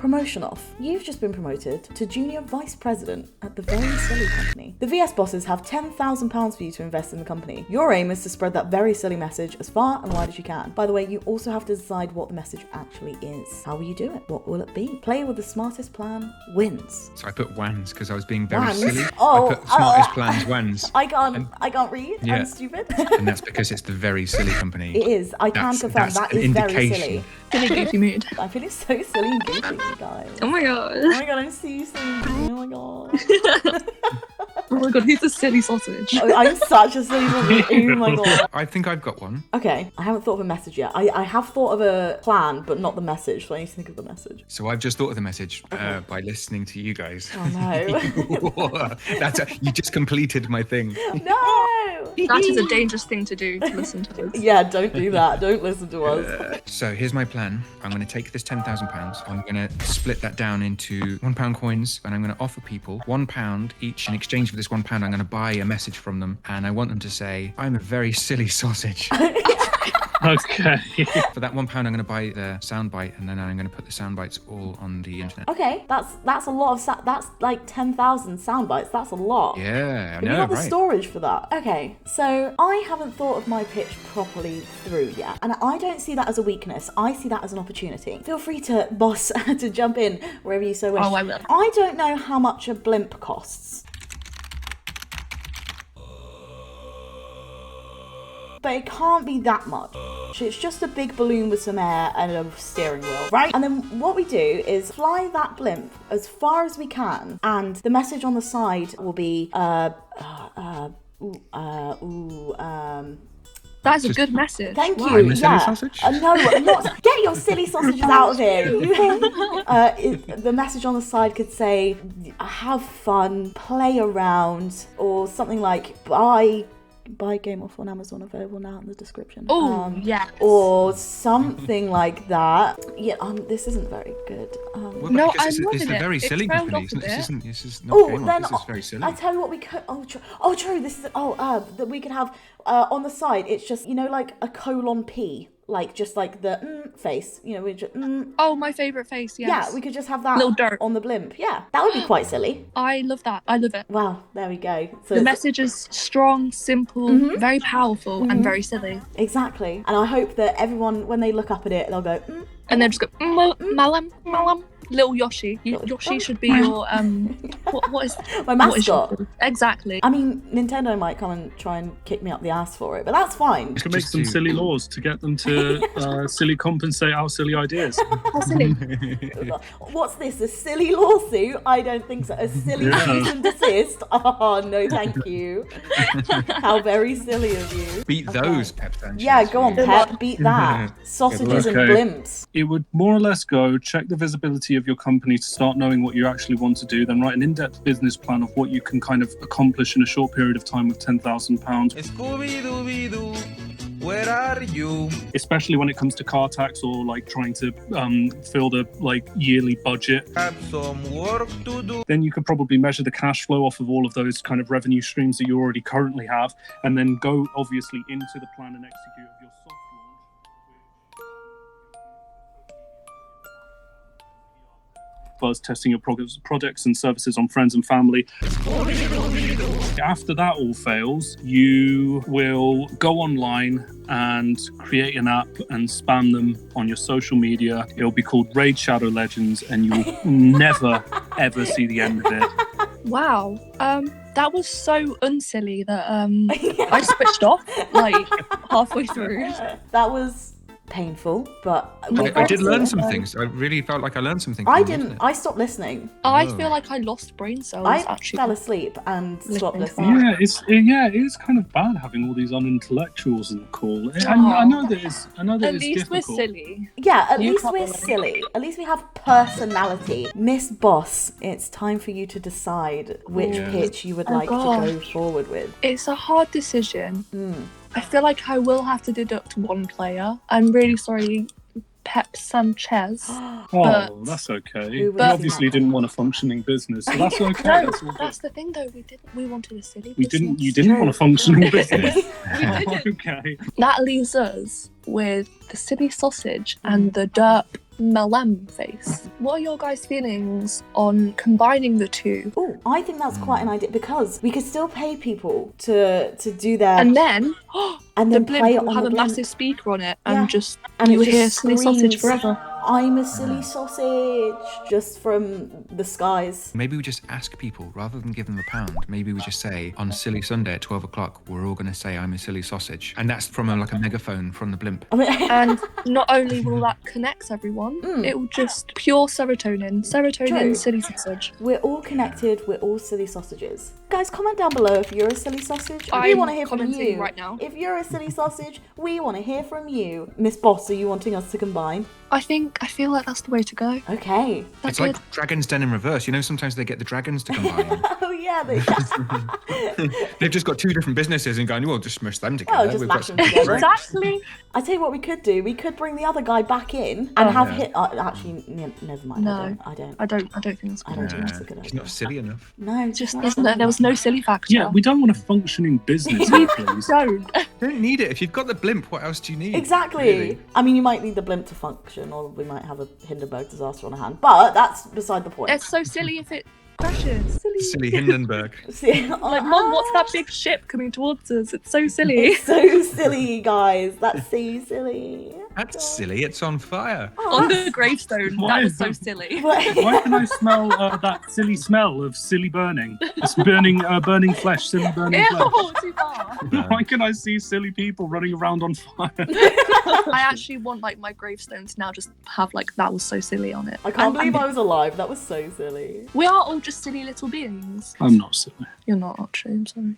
promotion off. You've just been promoted to Junior Vice President at the Very Silly Company. The VS bosses have £10,000 for you to invest in the company. Your aim is to spread that very silly message as far and wide as you can. By the way, you also have to decide what the message actually is. How will you do it? What will it be? Player with the smartest plan wins. So I put WANs because I was being very Wans? silly. Oh, I put smartest plans WANs. I can't read. Yeah. I'm stupid. And that's because it's the Very Silly Company. It is. I can confirm that is very silly. In a goofy mood. I'm feeling so silly and goofy, guys. Oh my god. Oh my god, I'm so silly. Oh my god. Oh my god, who's a silly sausage? Oh, I'm such a silly sausage. Oh my god. I think I've got one. Okay, I haven't thought of a message yet. I have thought of a plan, but not the message, so I need to think of the message. So I've just thought of the message by listening to you guys. Oh no. You just completed my thing. No! That is a dangerous thing to do, to listen to us. Yeah, don't do that. Don't listen to us. So here's my plan. I'm going to take this £10,000. I'm going to split that down into £1 coins, and I'm going to offer people £1 each. In exchange for this £1, I'm going to buy a message from them, and I want them to say, "I'm a very silly sausage." Okay. For that £1, I'm going to buy the soundbite, and then I'm going to put the soundbites all on the internet. Okay, that's a lot of that's like 10,000 sound bites. That's a lot. Yeah, I Have you know, got the right? storage for that? Okay, so I haven't thought of my pitch properly through yet, and I don't see that as a weakness. I see that as an opportunity. Feel free to, boss, to jump in wherever you so wish. Oh, I will. I don't know how much a blimp costs. But it can't be that much. It's just a big balloon with some air and a steering wheel, right? And then what we do is fly that blimp as far as we can, and the message on the side will be, That's a good message. Thank you. I'm a silly sausage? No, not. Get your silly sausages out of here. The message on the side could say, "Have fun, play around," or something like, Buy GameOff on Amazon, available now in the description. Oh, yes. Or something like that. Yeah, this isn't very good. Well, No, because I'm it's loving the it. Very It's Silly trailed Company. off a This is not GameOff. This is very silly. I tell you what we could. True. This is. That we could have on the side. It's just like a colon P. Like just like the face, we just. Oh, my favourite face, yes. Yeah, we could just have that Little dirt on the blimp. Yeah, that would be quite silly. I love that. I love it. Wow, there we go. So The message is strong, simple, very powerful, and very silly. exactly, and I hope that everyone, when they look up at it, they'll go. And they'll just go, malam. Little Yoshi. Yoshi should be your, what is... My what is mascot. your- Exactly. I mean, Nintendo might come and try and kick me up the ass for it, but that's fine. You can make some silly laws to get them to silly compensate our silly ideas. How silly. What's this? A silly lawsuit? I don't think so. A silly cease and desist? Oh no, thank you. How very silly of you. Beat those, Pep Sanchez. Yeah, go on, Pep. Beat that. Sausages and Okay. blimps. It would more or less go, check the visibility of your company to start knowing what you actually want to do, then write an in-depth business plan of what you can kind of accomplish in a short period of time with £10,000. Scooby-Dooby-Doo, where are you? Especially when it comes to car tax or like trying to fill the yearly budget. Have some work to do. Then you could probably measure the cash flow off of all of those kind of revenue streams that you already currently have, and then go obviously into the plan and execute of your soft launch. Buzz testing your products and services on friends and family. After that all fails, you will go online and create an app and spam them on your social media. It'll be called Raid Shadow Legends, and you will never ever see the end of it. Wow. That was so unsilly that I switched off halfway through. That was painful, but I did learn some things. I really felt like I learned some things. I from the didn't. internet. I stopped listening. I feel like I lost brain cells. I actually fell asleep and stopped Listening to listening. It is kind of bad having all these unintellectuals in the call. I know that it's At least difficult. we're silly. Yeah, at You least can't we're relate. silly. At least we have personality. Miss Boss, it's time for you to decide which pitch you would like to go forward with. It's a hard decision. I feel like I will have to deduct one player. I'm really sorry, Pep Sanchez. Oh, that's okay. Who We was obviously that? didn't want a functioning business, so that's okay. No, That's all good. that's the thing though. We wanted a silly You business. didn't want a functioning business. We didn't. Okay. That leaves us with the silly sausage and the derp Melem face. What are your guys' feelings on combining the two? Oh, I think that's quite an idea because we could still pay people to do their And then and the then play it blimp will on have the a blimp. massive speaker on it Yeah. and just And you it will hear just silly sausage screams, forever. I'm a silly sausage, just from the skies. Maybe we just ask people, rather than give them £1, maybe we just say, on Silly Sunday at 12 o'clock, we're all going to say, I'm a silly sausage. And that's from like a megaphone from the blimp. I mean, And not only will that connect everyone, it will just pure serotonin. Serotonin, True. silly sausage. we're all connected, we're all silly sausages. Guys, comment down below if you're a silly sausage. We I'm want to hear from commenting you. right now. If you're a silly sausage, we want to hear from you. Miss Boss, are you wanting us to combine? I feel like that's the way to go. Okay. That's It's like Dragon's Den in reverse. You know, sometimes they get the dragons to combine. Oh yeah, They've just got 2 different businesses and going, well, just smush them together. Well, just We've mash got them something together. great. Exactly. I tell you what we could do. We could bring the other guy back in and have yeah. hit. Actually, never mind. No. I don't. I don't think that's a I good don't think idea. that's a good He's idea. not silly enough. No, Just not. there was no silly factor. Yeah, we don't want a functioning business here, please. don't. You don't need it. If you've got the blimp, what else do you need? Exactly. Really? I mean, you might need the blimp to function, or we might have a Hindenburg disaster on our hand. But that's beside the point. It's so silly if it crashes. Silly. Silly Hindenburg. See, Like, Mom, what's that big ship coming towards us? It's so silly. It's so silly, guys. That's so silly. That's silly. It's on fire. On the gravestone. Why That was is so that- silly. Why can I smell that silly smell of silly burning? It's burning flesh, silly burning flesh. Ew, too far. Why can I see silly people running around on fire? I actually want like my gravestone to now just have like that was so silly on it. I can't And- believe I was alive. That was so silly. We are all just silly little beings. I'm not silly. You're not actually, I'm sorry.